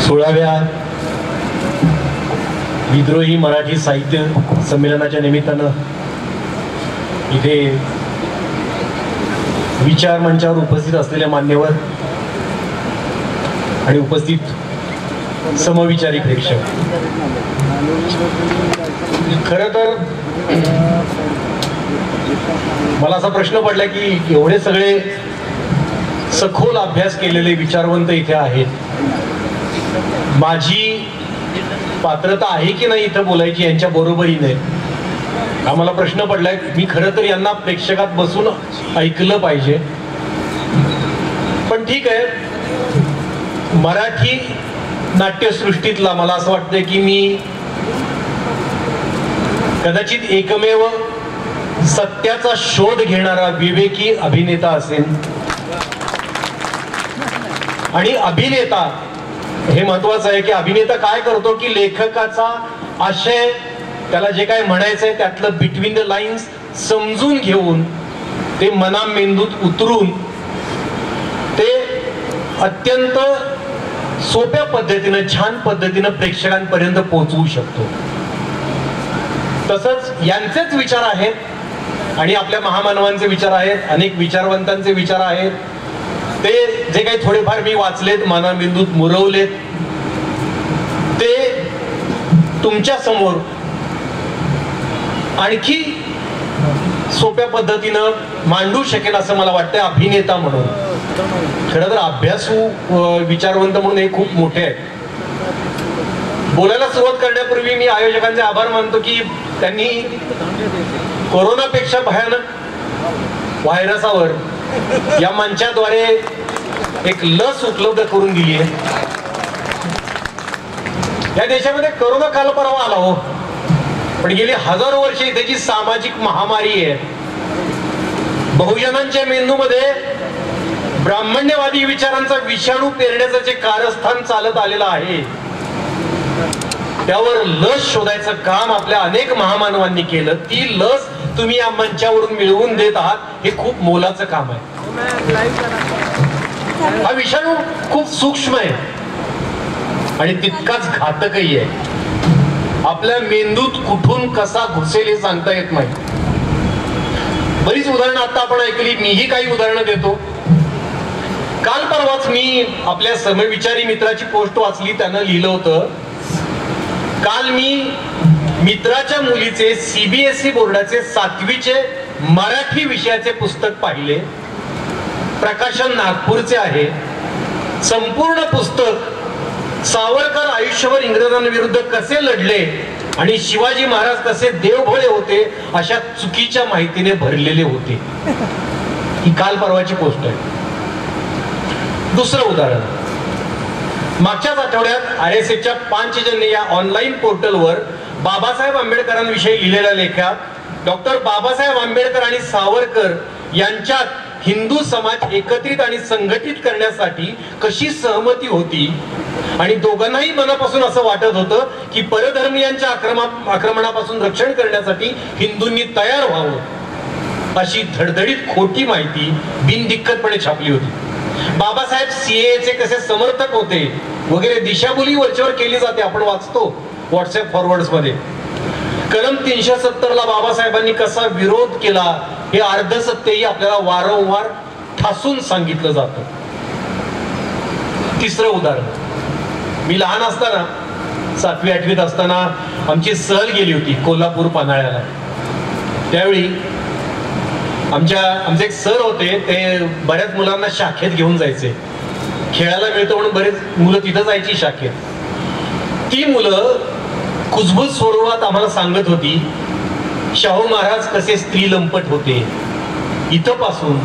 16व्या विद्रोही मराठी साहित्य संमेलनाच्या निमित्तानं इथे विचार मंचावर उपस्थित असलेले मान्यवर आणि उपस्थित समविचारी प्रेक्षक, खरं तर मला असा प्रश्न पडला की एवढे सगळे सखोल अभ्यास केलेले विचारवंत इथे आहेत, माझी पात्रता आहे की नाही इथं बोलायची यांच्या बरोबरीने? आम्हाला प्रश्न पडलाय. मी खरं तर यांना प्रेक्षकात बसून ऐकलं पाहिजे, पण ठीक आहे. मराठी नाट्यसृष्टीतला मला असं वाटतंय की मी कदाचित एकमेव सत्याचा शोध घेणारा विवेकी अभिनेता असेल. आणि अभिनेता हे महत्वाचं आहे की अभिनेता काय करतो की लेखकाचा आशय, त्याला जे काय म्हणायचंय त्यातलं बिटवीन द लाईन्स समजून घेऊन ते मना मेंदूत उतरून ते अत्यंत सोप्या पद्धतीनं, छान पद्धतीनं प्रेक्षकांपर्यंत पोहोचवू शकतो. तसंच यांचेच विचार आहेत आणि आपल्या महामानवांचे विचार आहेत, अनेक विचारवंतांचे विचार आहेत. ते जे काही थोडेफार मी वाचलेत, मनाबिंदूत मुरवलेत, ते तुमच्या समोर आणखी सोप्या पद्धतीनं मांडू शकेल असं मला वाटतंय अभिनेता म्हणून. खरं तर अभ्यासू विचारवंत म्हणून हे खूप मोठे आहेत. बोलायला सुरुवात करण्यापूर्वी मी आयोजकांचे आभार मानतो की त्यांनी कोरोनापेक्षा भयानक व्हायरसावर या मंचाद्वारे एक लस उपलब्ध करून दिली आहे. या देशामध्ये कोरोना काल परवा आला हो, पण गेली हजारो वर्षे त्याची सामाजिक महामारी आहे. बहुजनांच्या मेंदूमध्ये ब्राह्मण्यवादी विचारांचा विषाणू पेरण्याचं जे कारस्थान चालत आलेलं आहे त्यावर लस शोधायचं काम आपल्या अनेक महामानवांनी केलं. ती लस तुम्ही या मंचावरून मिळवून देत आहात, हे खूप मोलाचं काम आहे. हा विषाणू खूप सूक्ष्म आहे आणि तितकाच घातकही आहे. आपल्या मेंदूत कुठून कसा घुसेल हे सांगता येत नाही. बरीच उदाहरणं आता आपण ऐकली, मीही काही उदाहरणं देतो. काल परवाच मी आपल्या समविचारी मित्राची पोस्ट वाचली, त्यानं लिहिलं होतं, काल मी मित्राच्या मुलीचे CBSE बोर्डाचे 7वीचे मराठी विषयाचे पुस्तक पाहिले. प्रकाशन नागपूरचे आहे. संपूर्ण पुस्तक सावरकर आयुष्यभर इंग्रजांविरुद्ध कसे लढले आणि शिवाजी महाराज कसे देवभोळे होते अशा चुकीच्या माहितीने भरलेले होते. ही काल परवाची पोस्ट आहे. दुसरं उदाहरण, मागच्याच आठवड्यात RSSच्या पांचजन्य या ऑनलाईन पोर्टलवर बाबासाहेब आंबेडकरांविषयी लिहिलेल्या लेखात डॉक्टर बाबासाहेब आंबेडकर आणि सावरकर यांच्यात हिंदू समाज एकत्रित आणि संघटित करण्यासाठी कशी सहमती होती आणि दोघांनाही मनापासून असं वाटत होतं की परधर्मीयांच्या आक्रमणापासून रक्षण करण्यासाठी हिंदूंनी तयार व्हावं, अशी धडधडीत खोटी माहिती बिनदिक्कतपणे छापली होती. बाबासाहेब CAA चे कसे समर्थक होते वगैरे दिशाभूली वरच्यावर केली जाते, आपण वाचतो व्हॉट्सअप फॉरवर्ड्स मध्ये. कलम 370 ला बाबासाहेबांनी कसा विरोध केला हे अर्धसत्यही आपल्याला वारंवार ठासून सांगितलं जातं. तिसरं उदाहरण, मी लहान असताना 7वी 8वीत असताना आमची सहल गेली होती कोल्हापूर पन्हाळ्याला. त्यावेळी आमचे एक सर होते, ते बऱ्याच मुलांना शाखेत घेऊन जायचे. खेळायला मिळतं म्हणून बरेच मुलं तिथं जायची शाखेत. ती मुलं कुजबूज स्वरूपात आम्हाला सांगत होती शाहू महाराज कसे स्त्री लंपट होते, इथपासून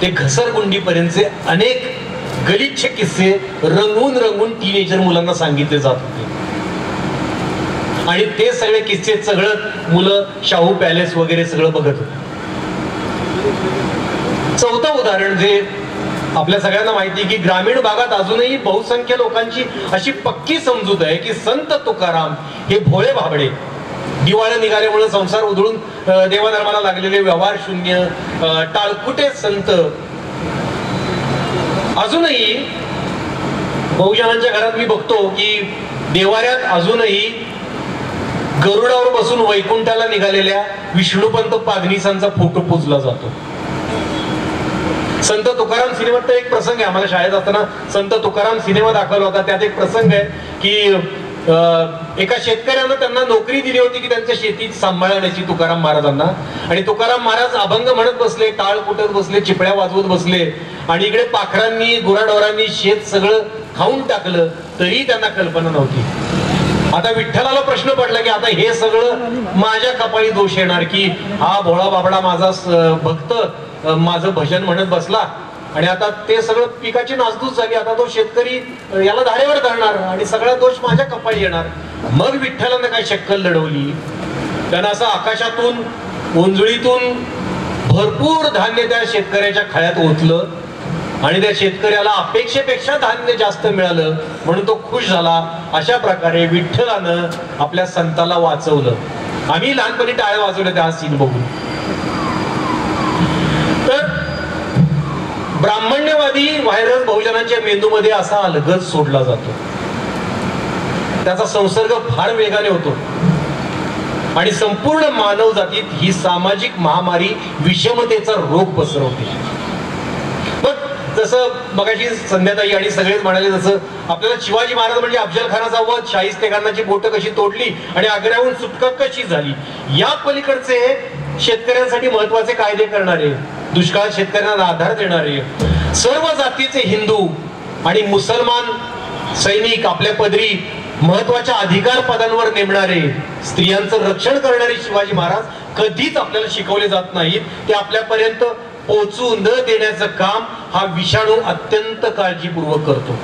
ते घसरगुंडीपर्यंतचे अनेक गलिच्छ किस्से रंगून रंगून टीनेजर मुलांना सांगितले जात होते. आणि ते सगळे किस्से चघळत मुलं शाहू पॅलेस वगैरे सगळं बघत होते. चौथं उदाहरण, जे आपल्या सगळ्यांना माहिती की ग्रामीण भागात अजूनही बहुसंख्य लोकांची अशी पक्की समजूत आहे की संत तुकाराम हे भोळे भाबडे, दिवाळे निघाल्यामुळे संसार उधळून देवाधर्माला लागलेले व्यवहार शून्य टाळकुटे संत अजूनही बहुजनांच्या घरात मी बघतो की देवाऱ्यात अजूनही गरुडावर बसून वैकुंठाला निघालेल्या विष्णुपंत पागनीसांचा फोटो पूजला जातो. संत तुकाराम सिनेमात एक प्रसंग आहे, आम्हाला शाळेत असताना संत तुकाराम सिनेमा दाखवला होता. त्यात एक प्रसंग आहे की एका शेतकऱ्यानं त्यांना नोकरी दिली होती की त्यांच्या शेतीत सांभाळण्याची तुकाराम महाराजांना. आणि तुकाराम महाराज अभंग म्हणत बसले, टाळ कुटत बसले, चिपळ्या वाजवत बसले आणि इकडे पाखरांनी गुराढोरांनी शेत सगळं खाऊन टाकलं, तरी त्यांना कल्पना नव्हती. आता विठ्ठलाला प्रश्न पडला की आता हे सगळं माझ्या कपाळी दोष येणार की हा भोळा बाबडा माझा भक्त माझं भजन म्हणत बसला आणि आता ते सगळं पिकाची नासधूस झाली. आता तो शेतकरी याला धारेवर धरणार आणि सगळा दोष माझ्या कपाळी येणार. मग विठ्ठलानं काय शक्कल लढवली, त्यानं असं आकाशातून ओंजळीतून भरपूर धान्य त्या शेतकऱ्याच्या खळ्यात ओतलं आणि त्या शेतकऱ्याला अपेक्षेपेक्षा धान्य जास्त मिळालं म्हणून तो खुश झाला. अशा प्रकारे विठ्ठलानं आपल्या संताला वाचवलं. आम्ही लहानपणी टाळ्या वाजवल्या त्या सीन बघून. तर ब्राह्मण्यवादी व्हायरस बहुजनांच्या मेंदूमध्ये असा अलगद सोडला जातो, त्याचा संसर्ग फार वेगाने होतो आणि संपूर्ण मानव जातीत ही सामाजिक महामारी विषमतेचा रोग पसरवते. मग जसं मगाशी संध्याताई आणि सगळेच म्हणाले, जसं आपल्याला शिवाजी महाराज म्हणजे अफजल खानाचा वध, शाहिस्तेखानाची बोटं कशी तोडली आणि आग्र्याहून सुटका कशी झाली, या पलीकडचे शेतकऱ्यांसाठी महत्वाचे कायदे करणारे, दुष्काळात शेतकऱ्यांना आधार देणारे, सर्व जातीचे हिंदू आणि मुसलमान सैनिक आपल्या पदरी महत्वाच्या अधिकार पदांवर नेमणारे, स्त्रियांचं रक्षण करणारे शिवाजी महाराज कधीच आपल्याला शिकवले जात नाहीत. ते आपल्यापर्यंत पोहोचू न देण्याचं काम हा विषाणू अत्यंत काळजीपूर्वक करतो.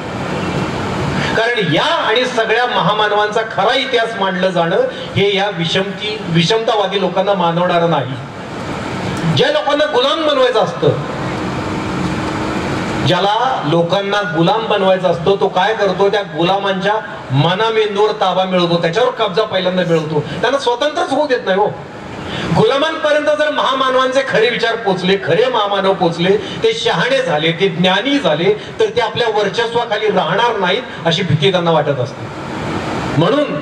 कारण या आणि सगळ्या महामानवांचा खरा इतिहास मांडलं जाणं हे या विषमतावादी लोकांना मानवणारं नाही. ज्या लोकांना गुलाम बनवायचं असतं, ज्याला लोकांना गुलाम बनवायचा असतो, तो काय करतो, त्या गुलामांच्या मनामेंदूवर ताबा मिळवतो, त्याच्यावर कब्जा पहिल्यांदा मिळवतो, त्यांना स्वतंत्रच होऊ देत नाही. हो, गुलामांपर्यंत जर महामानवांचे खरे विचार पोचले, खरे महामानव पोचले, ते शहाणे झाले, ते ज्ञानी झाले, तर ते आपल्या वर्चस्वाखाली राहणार नाहीत अशी भीती त्यांना वाटत असते. म्हणून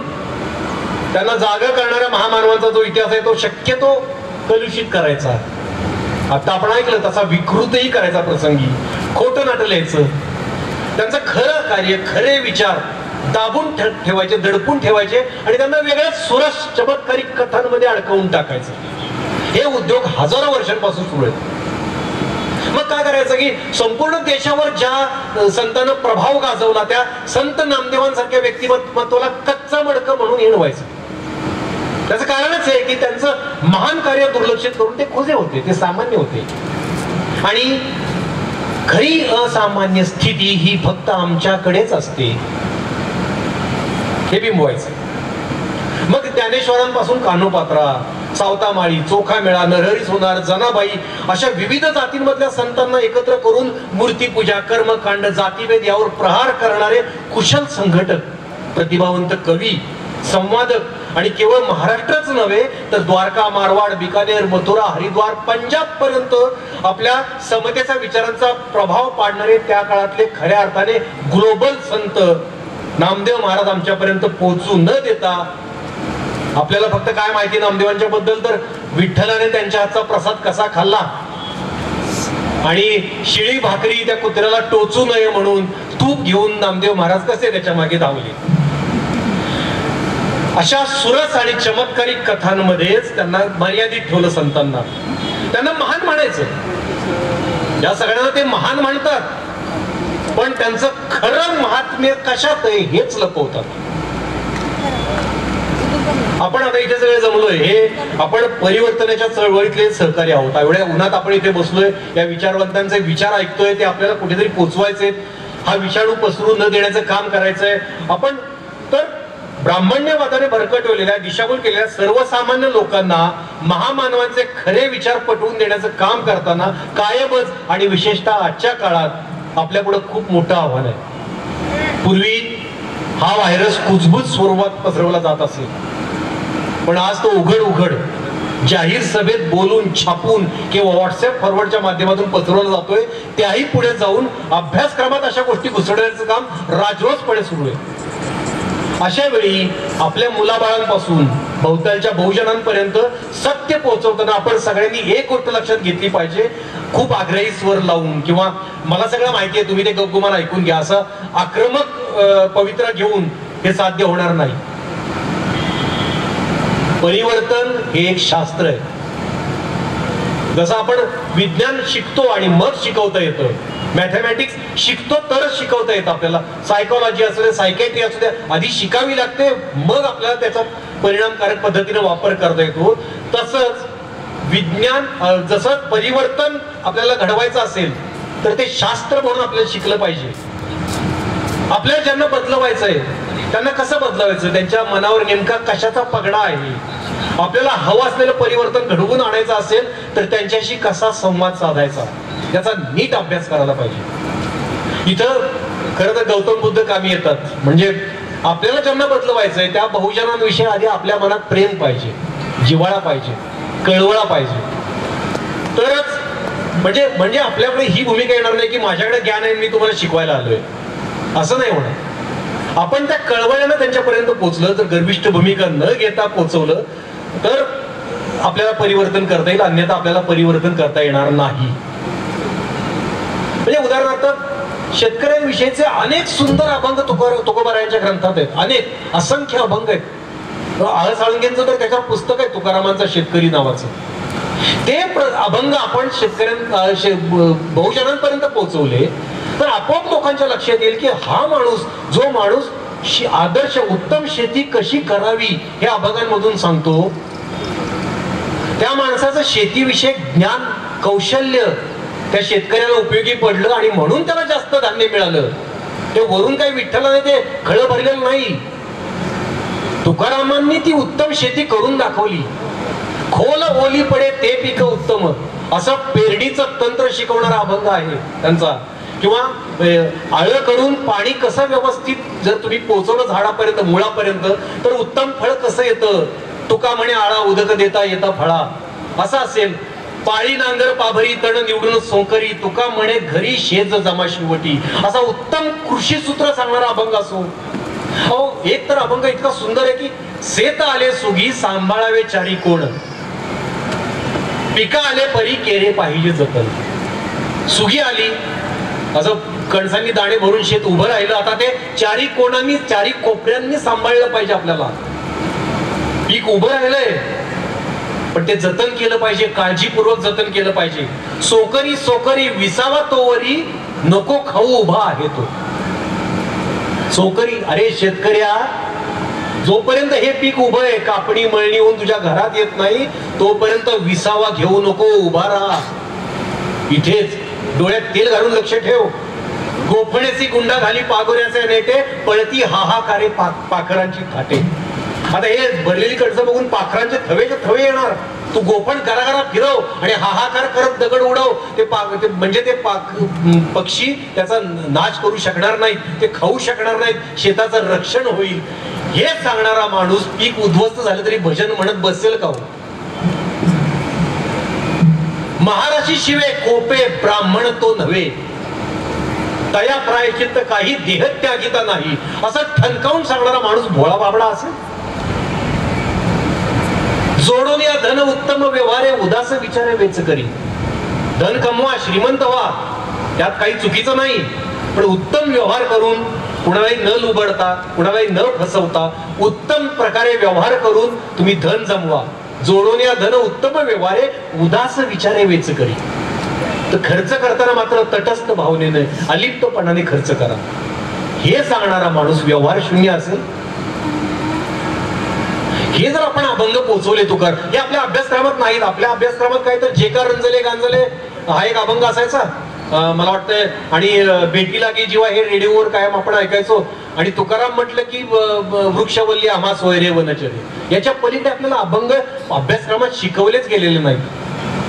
त्यांना जागा करणाऱ्या महामानवांचा जो इतिहास आहे तो शक्यतो कलुषित करायचा. आता आपण ऐकलं तसा विकृतही करायचा प्रसंगी, खोटं नाटं लिहायचं, त्यांचं खरं कार्य, खरे विचार दाबून ठेवायचे, दडपून ठेवायचे आणि त्यांना वेगळ्याच सुरस चमत्कारिक कथांमध्ये अडकवून टाकायचं. हे उद्योग हजारो वर्षांपासून सुरू आहेत. मग काय करायचं की संपूर्ण देशावर ज्या संतांना प्रभाव गाजवला त्या संत नामदेवांसारख्या व्यक्तिमत्वाला कच्चा मडकं म्हणून हिणवायचं. त्याचं कारणच आहे की त्यांचं महान कार्य दुर्लक्षित करून ते खोजे होते, ते सामान्य होते आणि खरी असामान्य स्थिती ही फक्त आमच्याकडेच असते हे बिंबवायचं. मग ज्ञानेश्वरांपासून कान्होपात्रा, सावतामाळी, चोखामेळा, नरहरी सोनार, जनाबाई अशा विविध जातींमधल्या संतांना एकत्र करून मूर्तीपूजा, कर्मकांड, जातीभेद यावर प्रहार करणारे कुशल संघटक, प्रतिभावंत कवी, संवादक आणि केवळ महाराष्ट्रच नव्हे तर द्वारका, मारवाड, बिकानेर, मथुरा, हरिद्वार, पंजाब पर्यंत आपल्या समतेचा विचारांचा प्रभाव पाडणारे त्या काळातले खऱ्या अर्थाने ग्लोबल संत नामदेव महाराज आमच्यापर्यंत पोहोचू न देता, आपल्याला फक्त काय माहिती नामदेवांच्या बद्दल तर विठ्ठलाने त्यांच्या हातचा प्रसाद कसा खाल्ला आणि शिळी भाकरी त्या कुत्र्याला टोचू नये म्हणून तूप घेऊन नामदेव महाराज कसे त्याच्या मागे धावले, अशा सुरस आणि चमत्कारिक कथांमध्येच त्यांना मर्यादित ठेवलं. संतांना त्यांना महान म्हणायचं, या सगळ्यांना ते महान म्हणतात, पण त्यांचं खरं महात्म्य कशात आहे हेच लपवतात. आपण आता इथे सगळे जमलोय, हे आपण परिवर्तनाच्या चळवळीतले सहकारी आहोत. एवढ्या उन्हात आपण इथे बसलोय, या विचारवंतांचे विचार ऐकतोय, ते आपल्याला कुठेतरी पोचवायचे, हा विषाणू पसरू न देण्याचं काम करायचंय आपण. तर ब्राह्मण्यवादाने भरकटवलेल्या, दिशाभूल केलेल्या सर्वसामान्य लोकांना महामानवांचे खरे विचार पटवून देण्याचं काम करताना कायमच आणि विशेषतः आजच्या काळात आपल्या पुढे खूप मोठं आव्हान आहे. पूर्वी हा व्हायरस कुजबूज स्वरूपात पसरवला जात असेल, पण आज तो उघड जाहीर सभेत बोलून छापून किंवा व्हॉट्सअप फॉरवर्डच्या माध्यमातून पसरवला जातोय, त्याही पुढे जाऊन अभ्यासक्रमात अशा गोष्टी घुसवण्याचं काम राजरोसपणे सुरू आहे. अशा वेळी आपल्या मुलाबाळांपासून भोवतालच्या बहुजनांपर्यंत सत्य पोहोचवताना आपण सगळ्यांनी एक गोष्ट लक्षात घेतली पाहिजे, खूप आग्रही स्वर लावून किंवा मला सगळं माहिती आहे तुम्ही ते गपगुमान ऐकून घ्या असं आक्रमक पवित्रा घेऊन हे साध्य होणार नाही. परिवर्तन हे एक शास्त्र आहे. जसं आपण विज्ञान शिकतो आणि मग शिकवता येतं, मॅथमॅटिक्स शिकतो तरच शिकवता येतं आपल्याला, सायकोलॉजी असू दे, सायकॅट्री असू दे, आधी शिकावी लागते मग आपल्याला त्याचा परिणामकारक पद्धतीने वापर करता येतो. तसंच विज्ञान, जसं परिवर्तन आपल्याला घडवायचं असेल तर ते शास्त्र म्हणून आपल्याला शिकलं पाहिजे. आपल्याला ज्यांना बदलवायचंय त्यांना कसं बदलवायचं, त्यांच्या मनावर नेमका कशाचा पगडा आहे, आपल्याला हवं असलेलं परिवर्तन घडवून आणायचं असेल तर त्यांच्याशी कसा संवाद साधायचा याचा नीट अभ्यास करायला पाहिजे. इथं खरं तर गौतम बुद्ध कामी येतात. म्हणजे आपल्याला ज्यांना बदलवायचंय त्या बहुजनांविषयी आधी आपल्या मनात प्रेम पाहिजे, जिव्हाळा पाहिजे, कळवळा पाहिजे, तरच म्हणजे आपल्याकडे ही भूमिका येणार नाही की माझ्याकडे ज्ञान आहे मी तुम्हाला शिकवायला आलोय, असं नाही होणार. आपण त्या कळवळ्यानं त्यांच्यापर्यंत पोहोचलं तर, गर्विष्ठ भूमिका न घेता पोहोचवलं तर आपल्याला परिवर्तन करता येईल, अन्यथा आपल्याला परिवर्तन करता येणार नाही. म्हणजे उदाहरणार्थ शेतकऱ्यांविषयीचे अनेक सुंदर अभंग तुकोबारायांच्या ग्रंथात आहेत, अनेक असंख्य अभंग आहेत. आळ साळुंखेंचं तर त्याच्यावर पुस्तक आहे तुकारामांचा शेतकरी नावाचं. ते अभंग आपण बहुजनांपर्यंत पोहोचवले तर आपोआप लोकांच्या लक्षात येईल की हा माणूस, जो माणूस आदर्श उत्तम शेती कशी करावी हे अभंगांमधून सांगतो, त्या माणसाचं शेतीविषयक ज्ञान, कौशल्य त्या शेतकऱ्याला उपयोगी पडलं आणि म्हणून त्याला जास्त धान्य मिळालं. ते वरून काही विठ्ठलाने ते खळं भरलेलं नाही. तुकारामांनी ती उत्तम शेती करून दाखवली. खोल ओली पडे ते पीक उत्तम, असं पेरडीचं तंत्र शिकवणारा अभंग आहे त्यांचा. किंवा आळं करून पाणी कसं व्यवस्थित जर तुम्ही पोहोचवलं झाडापर्यंत, मुळापर्यंत, तर उत्तम फळ कसं येतं. तुका म्हणे आळा उदक देता येता फळा, असं असेल. पाळी नांगर पाभरी तण निवडून सोंकरी, तुका म्हणे घरी शेज जमा शिवटी, असा उत्तम कृषी सूत्र सांगणारा अभंग असो. हो, एक तर अभंग इतका सुंदर आहे की सेत आले सुगी सांभाळावे चारी कोण, पिका आले परी केरे पाहिजे जतन. सुगी आली, असं कणसांनी दाणे भरून शेत उभं राहिलं, आता ते चारी कोणांनी, चारी कोपऱ्यांनी सांभाळलं पाहिजे. आपल्याला पीक उभं राहिलंय पण ते जतन केलं पाहिजे, काळजीपूर्वक जतन केलं पाहिजे. सोकरी सोकरी विसावा तोवरी, नको खाऊ उभा आहे तो. सोकरी, अरे शेतकऱ्या, जोपर्यंत हे पीक उभं आहे, कापणी मळणी होऊन तुझ्या घरात येत नाही, तोपर्यंत विसावा घेऊ नको, उभा राहा इथेच. डोळ्यात तेल घालून लक्ष ठेव. गोफण्याची गुंडा घाली पागोऱ्याचे नेटे, पळती हाहाकारे पाखरांची थाटे. आता हे भरलेली कणसं बघून पाखरांचे थवेचे थवे येणार. तू गोफण कराकरा फिरव आणि हाहाकार करत दगड उडव, म्हणजे ते पक्षी त्याचा नाश करू शकणार नाहीत, ते खाऊ शकणार नाहीत, शेताचं रक्षण होईल. हे सांगणारा माणूस पीक उद्ध्वस्त झालं तरी भजन म्हणत बसेल का हो? महाराशी शिवे कोपे ब्राह्मण तो नव्हे, तया प्रायचित्त काही देहत्यागिता नाही, असं ठणकावून सांगणारा माणूस भोळा बाबडा असेल. जोडून या धन उत्तम व्यवहारे, उदास विचारे वेच करी. धन कमवा, श्रीमंत व्हा, त्यात काही चुकीचं नाही, पण उत्तम व्यवहार करून, कुणालाही न लुबडता, कुणालाही न फसवता, उत्तम प्रकारे व्यवहार करून तुम्ही धन जमवा. जोडून या धन उत्तम व्यवहारे, उदास विचारे वेच करी. तर खर्च करताना मात्र तटस्थ भावनेने, अलिप्तपणाने खर्च करा. हे सांगणारा माणूस व्यवहार शून्य असेल. हे जर आपण अभंग पोहोचवले तुकार, हे आपल्या अभ्यासक्रमात नाहीत. आपल्या अभ्यासक्रमात काय तर जे का रंजले गांजले हा एक अभंग असायचा मला वाटतंय. आणि भेटी लागे जेव्हा हे रेडिओवर कायम आपण ऐकायचो. आणि तुकाराम म्हटलं की वृक्षवल्ली आम्हा सोयरे वनचरे. याच्या पलीकडे आपल्याला अभंग अभ्यासक्रमात शिकवलेच गेलेले नाही.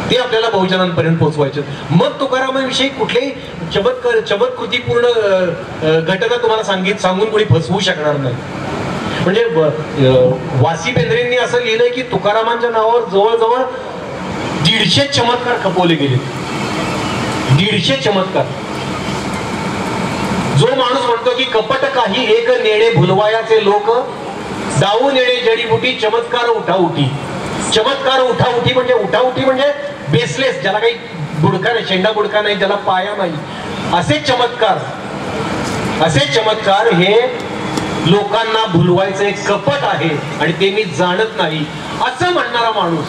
ते आपल्याला बहुजनांपर्यंत पोहोचवायचे. मग तुकारामाविषयी कुठलेही चमत्कृतीपूर्ण घटना तुम्हाला सांगून कोणी फसवू शकणार नाही. म्हणजे वासी बेंद्रेंनी असं लिहिलंय की तुकारामांच्या नावावर जवळजवळ 150 चमत्कार खपवले गेले. 150 चमत्कार. जो माणूस म्हणतो की कपट काही एक नेणे भुलवायाचे लोक, दाऊ नेणे जडीबुटी, चमत्कार उठाउठी. चमत्कार उठाउठी म्हणजे बेसलेस, ज्याला काही बुडका नाही, शेंडा बुडका नाही, ज्याला पाया नाही, असे चमत्कार हे लोकांना भुलवायचं एक कपट आहे आणि ते मी जाणत नाही असं म्हणणारा माणूस,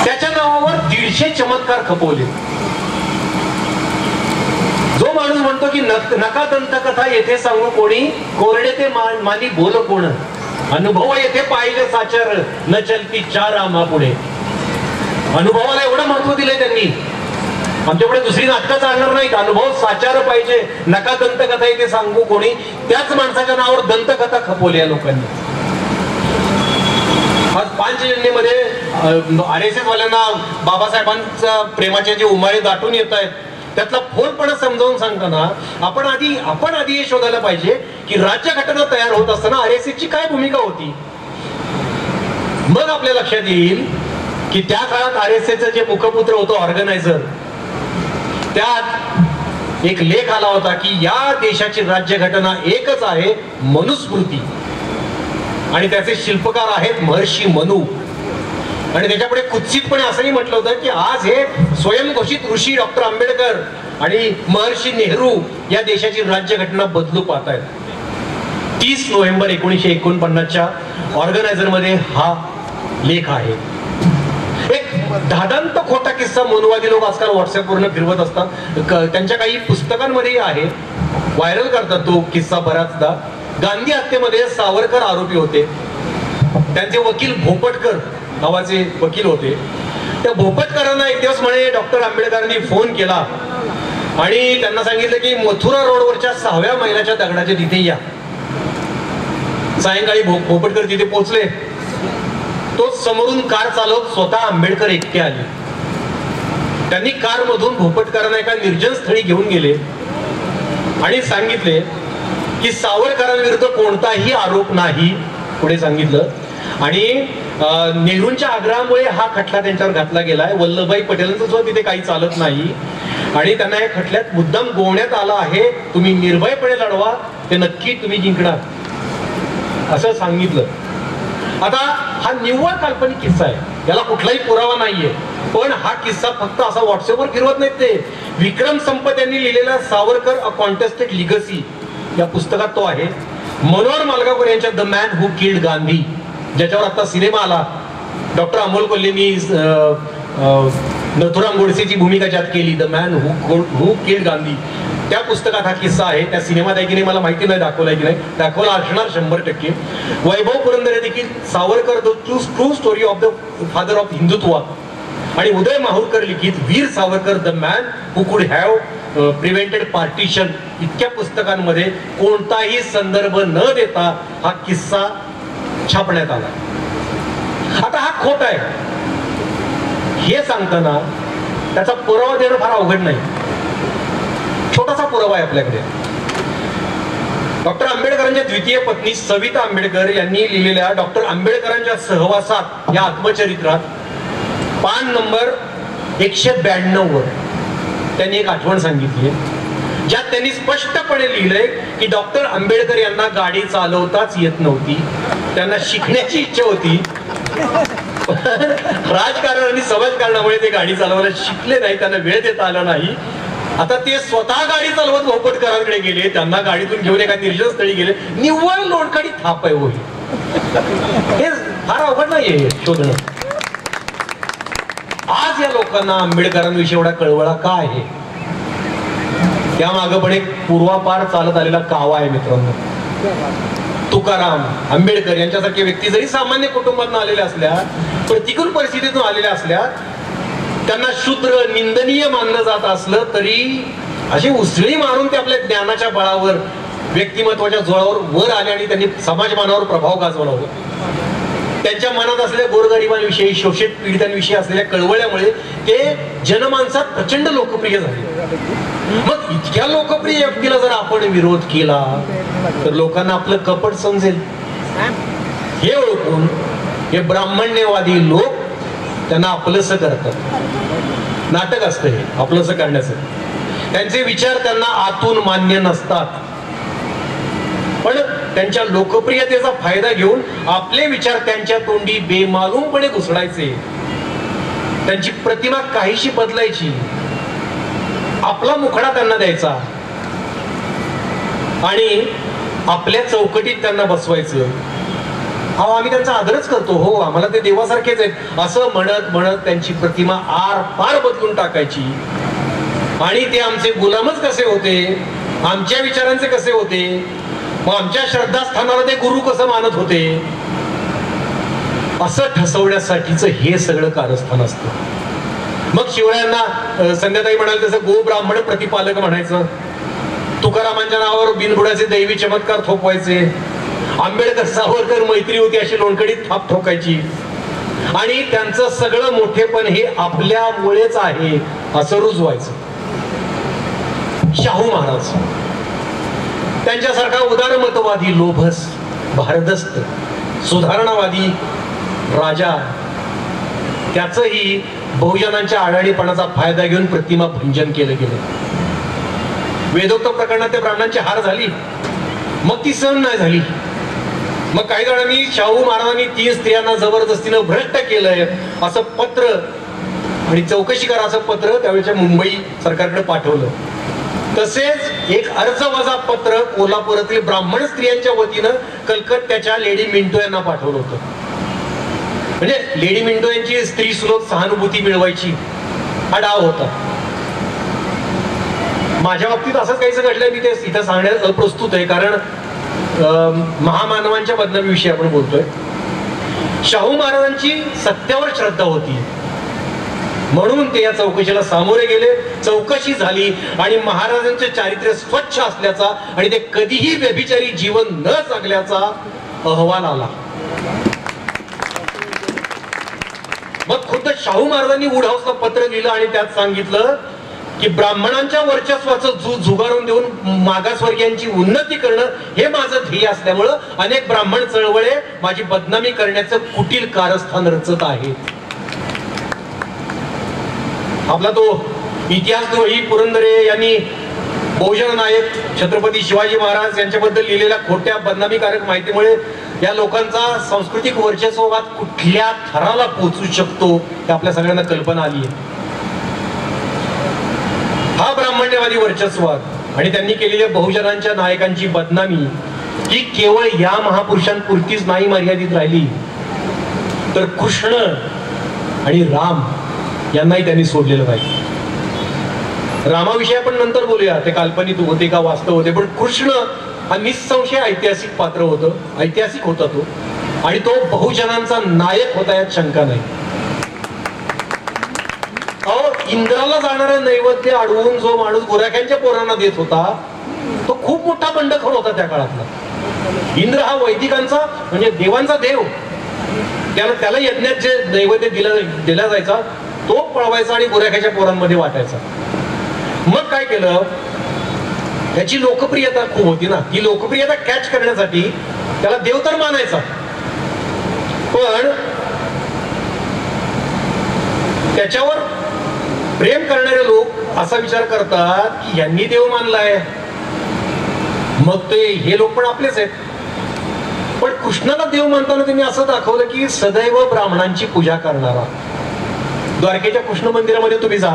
त्याच्या नावावर 150 चमत्कार खपवले. जो माणूस म्हणतो की नका दंतकथा येथे सांगू कोणी, कोरडे ते मानी बोल कोण, अनुभव येथे पाहिजे साचर, न चलती चार आम्हा पुढे. अनुभवाला एवढं महत्व दिलंय त्यांनी. आमच्याकडे दुसरी नाटकं चालणार नाहीत, अनुभव साचार पाहिजे, नका दंतकथा येथे सांगू कोणी. त्याच माणसाच्या नावावर दंतकथा खपवली या लोकांनी. आज पांचजन्यमध्ये RSS वाल्यांना बाबासाहेबांच्या प्रेमाचे जे उमाळे दाटून येत आहेत, त्यातला फोलपणा समजावून सांगताना आपण आधी हे शोधायला पाहिजे की राज्यघटना तयार होत असताना RSS ची काय भूमिका होती. मग आपल्या लक्षात येईल की त्या काळात RSS जे मुखपुत्र होतं, ऑर्गनायझर, त्यात एक लेख आला होता की या देशाची राज्यघटना एकच आहे, मनुस्मृती, आणि त्याचे शिल्पकार आहेत महर्षी मनू. आणि त्याच्यापुढे कुत्सितपणे असंही म्हटलं होतं की आज हे स्वयंघोषित ऋषी डॉक्टर आंबेडकर आणि महर्षी नेहरू या देशाची राज्यघटना बदलू पाहतायत. 30 नोव्हेंबर 1949च्या ऑर्गनायझर मध्ये हा लेख आहे. एक धादांत खोटा किस्सा मनुवादी लोक आजकाल व्हॉट्सअपवरून फिरवत असतात. त्यांच्या काही पुस्तकांमध्येही आहे, व्हायरल करतात तो किस्सा बराचदा. गांधी हत्येमध्ये सावरकर आरोपी होते. त्यांचे वकील भोपटकर नावाचे वकील होते. त्या भोपटकरांना एक दिवस म्हणे डॉक्टर आंबेडकरांनी फोन केला आणि त्यांना सांगितलं की मथुरा रोडवरच्या 6व्या मैलाच्या दगडाच्या तिथे या. सायंकाळी भोपटकर तिथे पोहोचले. तो समोरून कार चालवत स्वतः आंबेडकर एकटे आले. त्यांनी कार मधून भोपटकरांना एका निर्जन स्थळी घेऊन गेले आणि सांगितले की सावरकरांविरुद्ध कोणताही आरोप नाही, पुढे सांगितलं. आणि नेहरूंच्या आग्रहामुळे हा खटला त्यांच्यावर घातला गेलाय. वल्लभभाई पटेलांचं सुद्धा तिथे काही चालत नाही आणि त्यांना या खटल्यात मुद्दाम गोवण्यात आला आहे. तुम्ही निर्भयपणे लढवा, ते नक्की तुम्ही जिंकणार, असं सांगितलं. आता हा निव्वळ काल्पनिक किस्सा आहे, याला कुठलाही पुरावा नाहीये. पण हा किस्सा फक्त असा व्हॉट्सअपवर फिरवत नाहीत ते. विक्रम संपत यांनी लिहिलेला सावरकर अ कॉन्टेस्टेड लिगसी या पुस्तकात तो आहे. मनोहर मालगावकर यांच्या the man who killed Gandhi, ज्याच्यावर आता सिनेमा आला, डॉक्टर अमोल कोल्हेंनी नथुराम गोडसेची भूमिका ज्यात केली, the man who killed Gandhi, त्या पुस्तकात हा किस्सा आहे. त्या सिनेमात आहे की नाही मला माहिती नाही, दाखवलाय की नाही, दाखवला असणार 100%. वैभव पुरंदरे देखील Savarkar the true story of the father of Hindutva आणि उदय माहुरकर लिखित Veer Savarkar the man who कुड हॅव प्रिव्हेंटेड पार्टिशन इतक्या पुस्तकांमध्ये कोणताही संदर्भ न देता हा किस्सा छापण्यात आला. आता हा खोट आहे हे सांगताना त्याचा पुरावा देणं फार अवघड नाही. छोटासा पुरावा आहे आपल्याकडे. डॉक्टर आंबेडकरांच्या द्वितीय पत्नी सविता आंबेडकर यांनी लिहिलेल्या डॉक्टर आंबेडकरांच्या सहवासात या आत्मचरित्रात पान नंबर 192 वर त्यांनी एक आठवण सांगितली आहे, ज्यात त्यांनी स्पष्टपणे लिहिलंय की डॉक्टर आंबेडकर यांना गाडी चालवताच येत नव्हती. त्यांना शिकण्याची इच्छा होती, राजकारण आणि समाजकारणामुळे ते गाडी चालवायला शिकले नाही, त्यांना वेळ देता आला नाही. आता ते स्वतः गाडी चालवत भोपटकरांकडे गेले, त्यांना गाडीतून घेऊन एका निर्जन स्थळी गेले. निव्वळ लोणकाडी थाप आहे होईल. हे फार अवघड नाहीये शोधणं. आज या लोकांना आंबेडकरांविषयी एवढा कळवळा का आहे, त्यामागं पण एक पूर्वापार चालत आलेला कावा आहे मित्रांनो. तुकाराम आंबेडकर यांच्यासारखे व्यक्ती जरी सामान्य कुटुंबातून आलेल्या असल्या, प्रतिकूल परिस्थितीतून आलेल्या असल्या, त्यांना शूद्र निंदनीय मानलं जात असलं तरी अशी उसळी मारून ते आपल्या ज्ञानाच्या बळावर व्यक्तिमत्वाच्या जोरावर वर आले आणि त्यांनी समाजमानावर प्रभाव गाजवला होता. त्यांच्या मनात असलेल्या गोरगरिबांविषयी, शोषित पीडितांविषयी असलेल्या कळवळ्यामुळे ते जनमानसात प्रचंड लोकप्रिय झाले. मग इतक्या लोकप्रिय व्यक्तीला जर आपण विरोध केला तर लोकांना आपलं कपट समजेल. हे ओळखून हे ब्राह्मण्यवादी लोक त्यांना आपलंसं करतात. नाटक असतं हे आपलंसं करण्याचं. त्यांचे विचार त्यांना आतून मान्य नसतात, पण त्यांच्या लोकप्रियतेचा फायदा घेऊन आपले विचार त्यांच्या तोंडी बेमालूमपणे घुसडायचे, त्यांची प्रतिमा काहीशी बदलायची, आपला मुखडा त्यांना द्यायचा आणि आपल्या चौकटीत त्यांना बसवायचं. अहो आम्ही त्यांचा आदरच करतो, हो आम्हाला ते देवासारखेच आहेत असं म्हणत म्हणत त्यांची प्रतिमा आर पार बदलून टाकायची. आणि ते आमचे गुलामच कसे होते, आमच्या विचारांचे कसे होते, मग आमच्या श्रद्धास्थानाला ते गुरु कसं मानत होते, असं ठसवण्यासाठीच हे सगळं कारस्थान असतं. मग शिवरायांना संध्याताई म्हणाल तसं गो ब्राह्मण प्रतिपालक म्हणायचं, तुकारामांच्या नावावर बिनबुडाचे दैवी चमत्कार थोपवायचे, आंबेडकर सावरकर मैत्री होती अशी लोणकडीत थाप ठोकायची, आणि त्यांचं सगळं मोठेपण हे आपल्यामुळेच आहे असं रुजवायचं. शाहू महाराज त्यांच्यासारखा उदारमतवादी, लोभस, भारदस्त, सुधारणावादी राजा, त्याचंही बहुजनांच्या आढाडीपणाचा फायदा घेऊन प्रतिमा भंजन केलं गेलं. वेदोक्त प्रकरणात त्या ब्राह्मणांची हार झाली, मग ती सहन नाही झाली. मग काही जणांनी शाहू महाराजांनी 3 स्त्रियांना जबरदस्तीनं भ्रष्ट केलंय असं पत्र आणि चौकशी करा असं पत्र त्यावेळेच्या मुंबई सरकारकडे पाठवलं. तसेच एक अर्जवजा पत्र कोल्हापुरातील ब्राह्मण स्त्रियांच्या वतीनं कलकत्त्याच्या लेडी मिंटो यांना पाठवलं होतं. म्हणजे लेडी मिंटो यांची स्त्री सुलभ सहानुभूती मिळवायची हा डाव होता. माझ्या बाबतीत असंच काहीच घडलंय, मी ते इथं सांगण्यास अप्रस्तुत आहे, कारण महामानवांच्या बदनामीविषयी आपण बोलतोय. शाहू महाराजांची सत्यावर श्रद्धा होती म्हणून ते या चौकशीला सामोरे गेले. चौकशी झाली आणि महाराजांचे चारित्र्य स्वच्छ असल्याचा आणि ते कधीही व्यभिचारी जीवन न जगल्याचा अहवाल आला. मग खुद्द शाहू महाराजांनी वूड हाऊसला पत्र लिहिलं आणि त्यात सांगितलं की ब्राह्मणांच्या वर्चस्वाचं झुगारून देऊन मागासवर्गीयांची उन्नती करणं हे माझं ध्येय असल्यामुळं अनेक ब्राह्मण चळवळे माझी बदनामी करण्याचं कुटील कारस्थान रचत आहेत. आपला तो इतिहासद्रोही पुरंदरे यांनी बहुजन नायक छत्रपती शिवाजी महाराज यांच्याबद्दल लिहिलेल्या खोट्या बदनामीकारक माहितीमुळे या लोकांचा सांस्कृतिक वर्चस्ववाद कुठल्या थराला पोहोचू शकतो हे आपल्या सगळ्यांना कल्पना आली आहे. हा ब्राह्मण्यवादी वर्चस्ववाद आणि त्यांनी केलेल्या बहुजनांच्या नायकांची बदनामी ही केवळ या महापुरुषांपुरतीच नाही मर्यादित राहिली, तर कृष्ण आणि राम यांनाही त्यांनी सोडलेलं नाही. रामाविषयी आपण नंतर बोलूया, ते काल्पनिक होते का वास्तव होते, पण कृष्ण हा निसंशय ऐतिहासिक पात्र होतं, ऐतिहासिक होता तो, आणि तो बहुजनांचा नायक होता यात शंका नाही. इंद्राला जाणारं नैवेद्य अडवून जो माणूस गुराख्यांच्या पोरांना देत होता तो खूप मोठा बंडखोर होता त्या काळातला. इंद्र हा वैदिकांचा म्हणजे देवांचा देव, त्याला यज्ञात जे नैवेद्य दिला जायचा तो पळवायचा आणि गुराख्याच्या पोरांमध्ये वाटायचा. मग काय केलं, त्याची लोकप्रियता खूप होती ना, ती लोकप्रियता कॅच करण्यासाठी त्याला देव तर मानायचा, पण त्याच्यावर प्रेम करणारे लोक असा विचार करतात की यांनी देव मानलाय, मग ते हे लोक पण आपलेच आहेत. पण कृष्णाला देव मानताना त्यांनी असं दाखवलं की सदैव ब्राह्मणांची पूजा करणारा. द्वारकेच्या कृष्ण मंदिरामध्ये तुम्ही जा,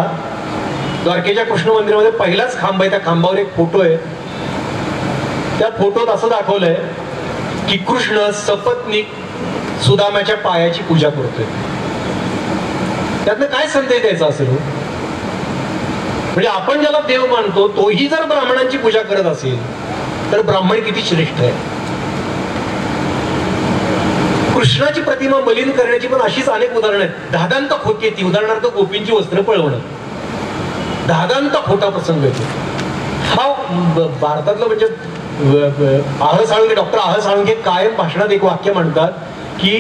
द्वारकेच्या कृष्ण मंदिरामध्ये पहिलाच खांब आहे, त्या खांबावर एक फोटो आहे. त्या फोटोत असं दाखवलंय की कृष्ण सपत्नीक सुदामाच्या पायाची पूजा करतोय. त्यातनं काय संदेश द्यायचा असेल? म्हणजे आपण ज्याला देव मानतो तोही जर ब्राह्मणांची पूजा करत असेल तर ब्राह्मण किती श्रेष्ठ आहे. कृष्णाची प्रतिमा मलिन करण्याची पण अशीच अनेक उदाहरणं आहेत. दादांत खोटी येते, उदाहरणार्थ गोपींची वस्त्र पळवणं, दादांत खोटा प्रसंग येतो. हा भारतातलं म्हणजे आह साळुंखे, डॉक्टर आह साळुंखे कायम भाषणात एक वाक्य म्हणतात की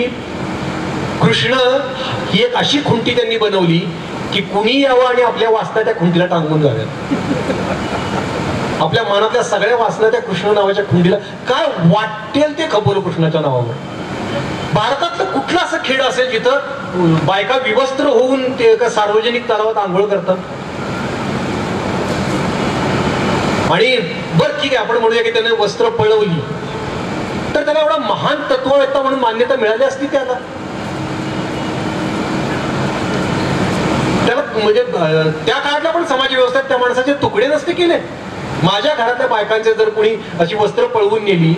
कृष्ण ही एक अशी खुंटी त्यांनी बनवली की कुणी यावं आणि आपल्या वाचता त्या खुंटीला टांगून जाव्यात. आपल्या मनातल्या सगळ्या वासना त्या कृष्ण नावाच्या खुंडीला काय वाटेल ते खपवलं कृष्णाच्या नावावर. भारतातलं कुठलं असं खेड असेल जिथं बायका विवस्त्र होऊन ते एका सार्वजनिक तलावात आंघोळ करतात. आणि बरं ठीक आहे, आपण म्हणूया की त्याने वस्त्र पळवली तर त्याला एवढा महान तत्ववेत्ता म्हणून मान्यता मिळाली असती त्याला. म्हणजे त्या काळातल्या पण समाज व्यवस्थेत त्या माणसाचे तुकडे नसते केले. माझ्या घरातल्या बायकांचे जर कोणी अशी वस्त्र पळवून नेली,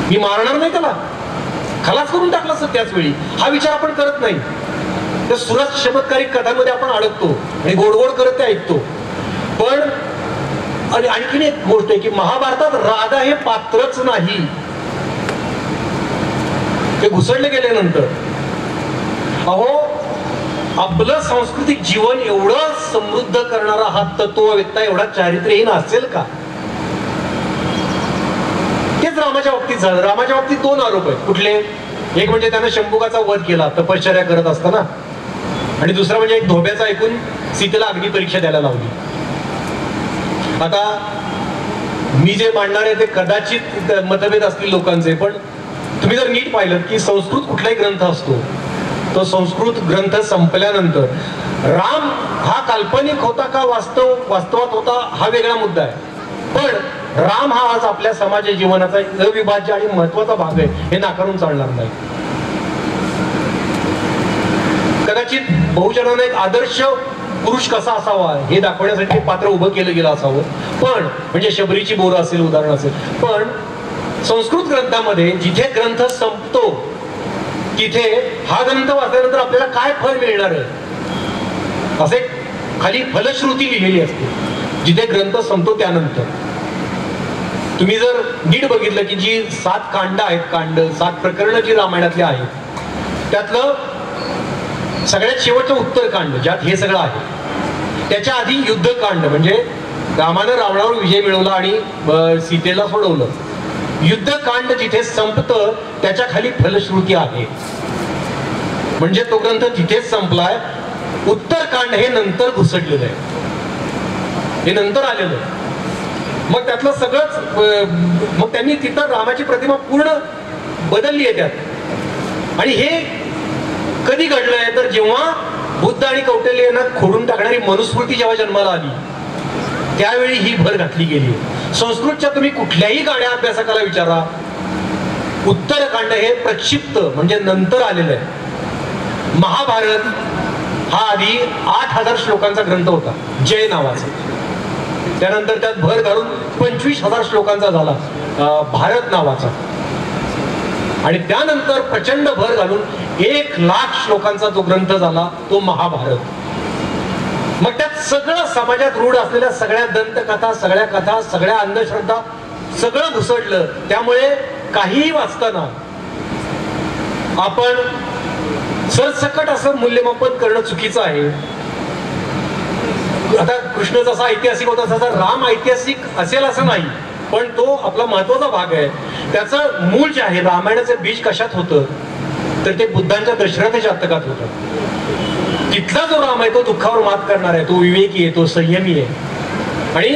मी मारणार नाही त्याला, खलास करून टाकला असतं त्याच वेळी. हा विचार आपण करत नाही. त्या सुरस चमत्कारिक कथांमध्ये आपण अडकतो आणि गोडगोड करत ते ऐकतो. पण आणि आणखीन एक गोष्ट आहे की महाभारतात राधा हे पात्रच नाही, ते घुसळले गेल्यानंतर. अहो, आपलं सांस्कृतिक जीवन एवढं समृद्ध करणारा हा तत्ववेत्ता एवढा चारित्र्यहीन असेल का? तेच रामाच्या बाबतीत झालं. रामाच्या बाबतीत 2 आरोप आहेत. कुठले? एक म्हणजे त्यानं शंभुकाचा वध केला तपश्चर्या करत असताना, आणि दुसरा म्हणजे एक धोब्याचा ऐकून सीतेला अग्नी परीक्षा द्यायला लावली. आता मी जे मांडणार आहे ते कदाचित मतभेद असतील लोकांचे, पण तुम्ही जर नीट पाहिलं की संस्कृत कुठलाही ग्रंथ असतो, तो संस्कृत ग्रंथ संपल्यानंतर राम हा काल्पनिक होता का वास्तवात होता हा वेगळा मुद्दा आहे. पण राम हा आज आपल्या समाज जीवनाचा अविभाज्य आणि महत्वाचा भाग आहे, हे नाकारून चालणार नाही. कदाचित बहुजनांना एक आदर्श पुरुष कसा असावा हे दाखवण्यासाठी पात्र उभं केलं गेलं असावं. पण म्हणजे शबरीची बोरं असेल उदाहरण असेल. पण संस्कृत ग्रंथामध्ये जिथे ग्रंथ संपतो तिथे हा ग्रंथ वाचल्यानंतर आपल्याला काय फळ मिळणार आहे असे खाली फलश्रुती लिहिलेली असते. जिथे ग्रंथ संपतो त्यानंतर तुम्ही जर नीट बघितलं की जी 7 कांड आहेत, 7 प्रकरणं जी रामायणातली आहेत, त्यातलं सगळ्यात शेवटचं उत्तरकांड ज्यात हे सगळं आहे, त्याच्या आधी युद्धकांड म्हणजे रामानं रावणावर विजय मिळवला आणि सीतेला सोडवलं. युद्धकांड जिथे संपतं त्याच्या खाली फलश्रुती आहे, म्हणजे तो ग्रंथ तिथेच संपलाय. उत्तरकांड हे नंतर घुसडलेलं आहे, हे नंतर आलेलं आहे. मग त्यातलं सगळंच मग त्यांनी तिथं रामाची प्रतिमा पूर्ण बदलली आहे त्यात. आणि हे कधी घडलंय तर जेव्हा बुद्ध आणि कौटिल्य यांना खोडून टाकणारी मनुस्मृती जेव्हा जन्माला आली त्यावेळी ही भर घातली गेली. संस्कृतच्या तुम्ही कुठल्याही गाड्या अभ्यासकाला विचारा, उत्तरकांड हे प्रक्षिप्त म्हणजे नंतर आलेलं आहे. महाभारत हा आधी 8000 श्लोकांचा ग्रंथ होता जय नावाचा. त्यानंतर त्यात भर घालून 25,000 श्लोकांचा झाला भारत नावाचा. आणि त्यानंतर प्रचंड भर घालून 1,00,000 श्लोकांचा जो ग्रंथ झाला तो महाभारत. मग त्यात सगळं समाजात रूढ असलेल्या सगळ्या दंतकथा, सगळ्या कथा, सगळ्या अंधश्रद्धा सगळं घुसडलं. त्यामुळे काहीही वाचताना आपण सरसकट असं मूल्यमापन करणं चुकीचं आहे. आता कृष्ण जसा ऐतिहासिक होता तसा राम ऐतिहासिक असेल असं नाही, पण तो आपला महत्वाचा भाग आहे. त्याचं मूळ जे आहे रामायणाचं बीज कशात होतं तर ते बुद्धांच्या दशरथ जातकात होतं. तिथला जो राम आहे तो दुःखावर मात करणार आहे, तो विवेकी आहे, तो संयमी आहे. आणि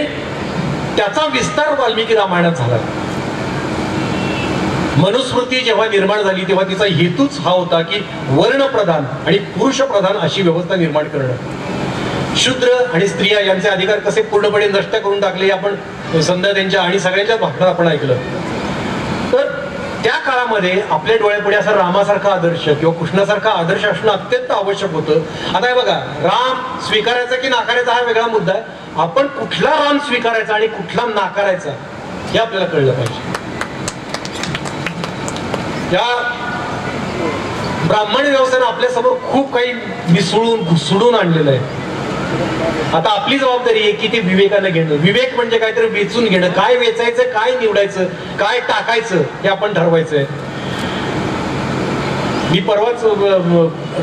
त्याचा विस्तार वाल्मिकी रामायणात झाला. मनुस्मृती जेव्हा निर्माण झाली तेव्हा तिचा हेतूच हा होता की वर्णप्रधान आणि पुरुषप्रधान अशी व्यवस्था निर्माण करणं. शूद्र आणि स्त्रिया यांचे अधिकार कसे पूर्णपणे नष्ट करून टाकले आपण संध्या त्यांच्या आणि सगळ्यांच्याच भाषणात आपण ऐकलं. तर त्या काळामध्ये आपल्या डोळ्यापुढे असा रामासारखा आदर्श किंवा कृष्णासारखा आदर्श असणं अत्यंत आवश्यक होतं. आता हे बघा, राम स्वीकारायचा की नाकारायचा हा वेगळा मुद्दा आहे. आपण कुठला राम स्वीकारायचा आणि कुठला नाकारायचा हे आपल्याला कळलं पाहिजे. या ब्राह्मण व्यवस्थेने आपल्यासमोर खूप काही मिसळून घुसडून आणलेलं आहे. आता आपली जबाबदारी आहे की ते विवेकानं घेणं. विवेक म्हणजे काहीतरी वेचून घेणं, काय वेचायचं, काय निवडायचं, काय टाकायचं हे आपण ठरवायचंय. मी परवाच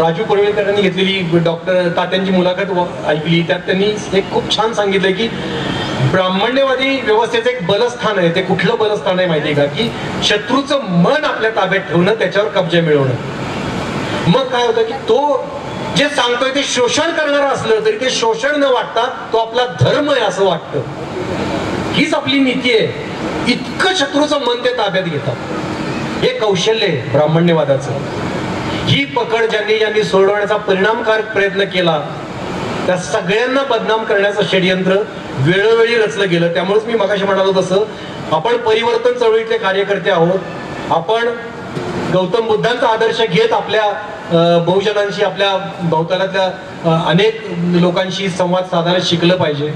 राजू पनवेलकरांनी घेतलेली डॉक्टर तात्यांची मुलाखत ऐकली. त्यात त्यांनी एक खूप छान सांगितलंय की ब्राह्मण्यवादी व्यवस्थेचं एक बलस्थान आहे. ते कुठलं बलस्थान आहे माहितीये का? की शत्रूचं मन आपल्या ताब्यात ठेवणं, त्याच्यावर कब्जा मिळवणं. मग काय होतं की तो जे सांगतोय ते शोषण करणारं असलं तरी ते शोषण न वाटता तो आपला धर्म आहे असं वाटतं. हीच आपली नीती आहे. इतकं शत्रूचं मन ते ताब्यात घेतात. हे कौशल्य आहे ब्राह्मण्यवादाचं. ही पकड ज्यांनी सोडवण्याचा परिणामकारक प्रयत्न केला त्या सगळ्यांना बदनाम करण्याचं षडयंत्र वेळोवेळी रचलं गेलं. त्यामुळेच मी मगाशी म्हणालो तसं आपण परिवर्तन चळवळीतले कार्यकर्ते आहोत. आपण गौतम बुद्धांचा आदर्श घेत आपल्या बहुजनांशी, आपल्या भोवतालातल्या अनेक लोकांशी संवाद साधायला शिकलं पाहिजे.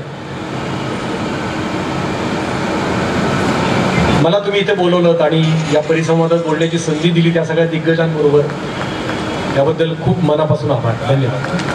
मला तुम्ही इथे बोलवलं आणि या परिसंवादात बोलण्याची संधी दिली त्या सगळ्या दिग्गजांबरोबर, याबद्दल खूप मनापासून आभार. धन्यवाद.